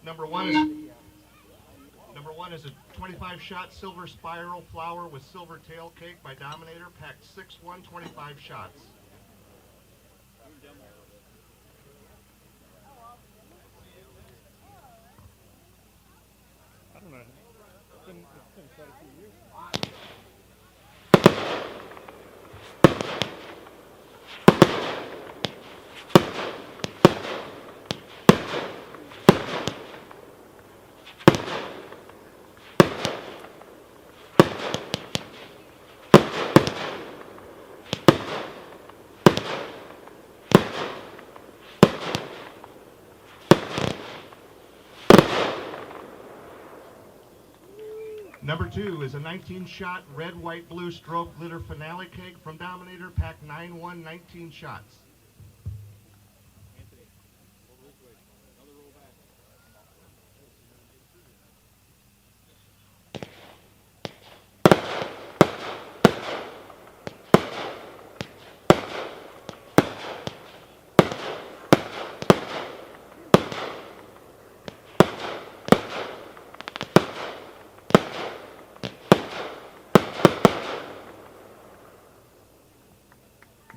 Number one is a 25-shot silver spiral flower with silver tail cake by Dominator, packed 6-1, 25 shots. I don't know. It's been quite a few years. Number two is a 19-shot red, white, blue stroke glitter finale cake from Dominator, packed 9-1, 19 shots.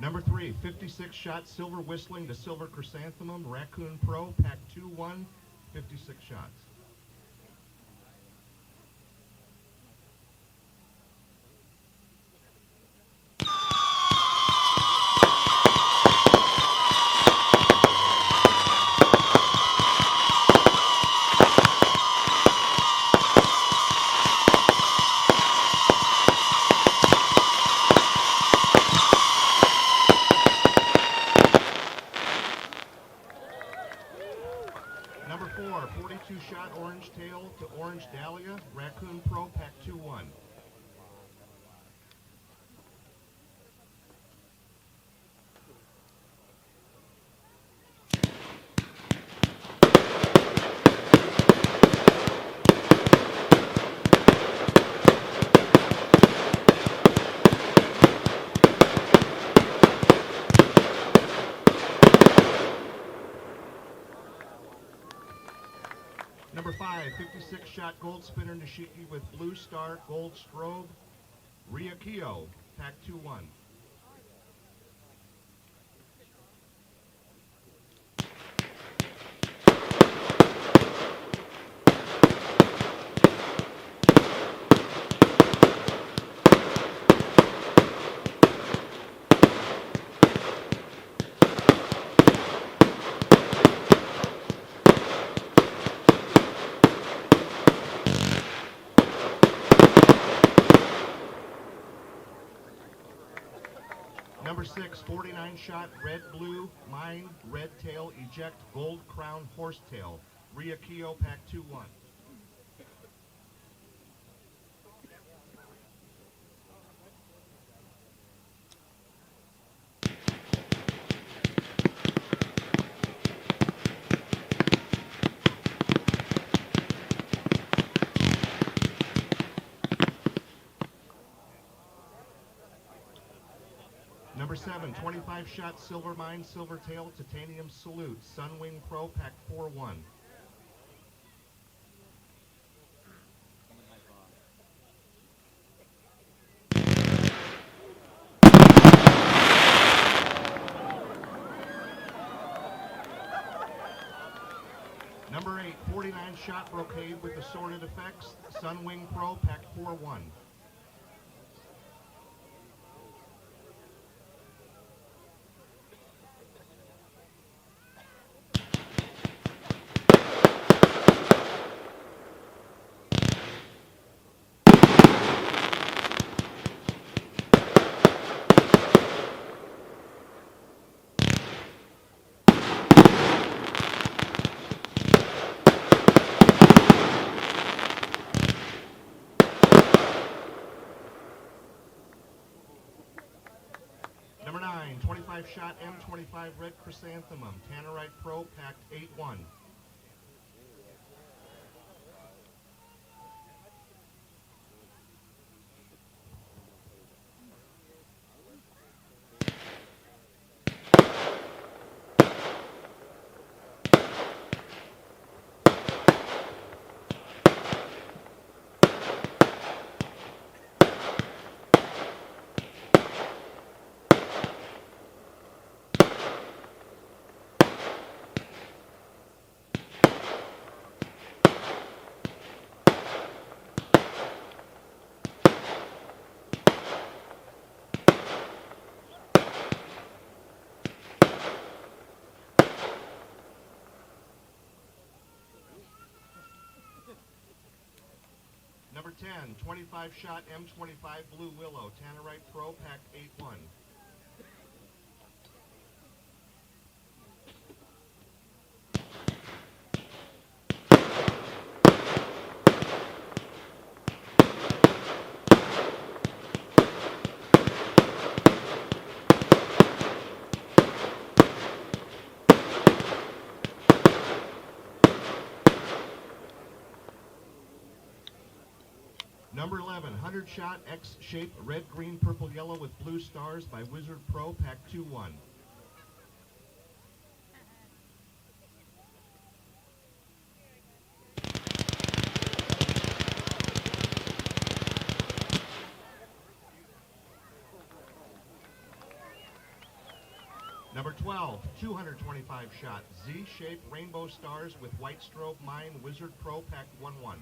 Number three, 56-shot silver whistling to silver chrysanthemum, Raccoon Pro, packed 2-1, 56 shots. Number four, 42-shot orange tail to orange dahlia, Raccoon Pro, pack 2-1. Number five, 56-shot gold spinner Nishiki with blue star gold strobe, Ryukio, pack 2-1. Number six, 49-shot red, blue, mine, red tail, eject, gold crown, horsetail, Ryukio, pack 2-1. Number seven, 25-shot silver mine, silver tail, titanium salute, Sunwing Pro, pack 4-1. Number eight, 49-shot brocade with assorted effects, Sunwing Pro, pack 4-1. Number nine, 25-shot M25 red chrysanthemum, Tannerite Pro, packed 8-1. Number 10, 25-shot M25 Blue Willow, Tannerite Pro, Pack 8-1. Number 11, 100-shot X-shaped red, green, purple, yellow with blue stars by Wizard Pro, Pack 2-1. Number 12, 225-shot Z-shaped rainbow stars with white strobe mine Wizard Pro, Pack 1-1.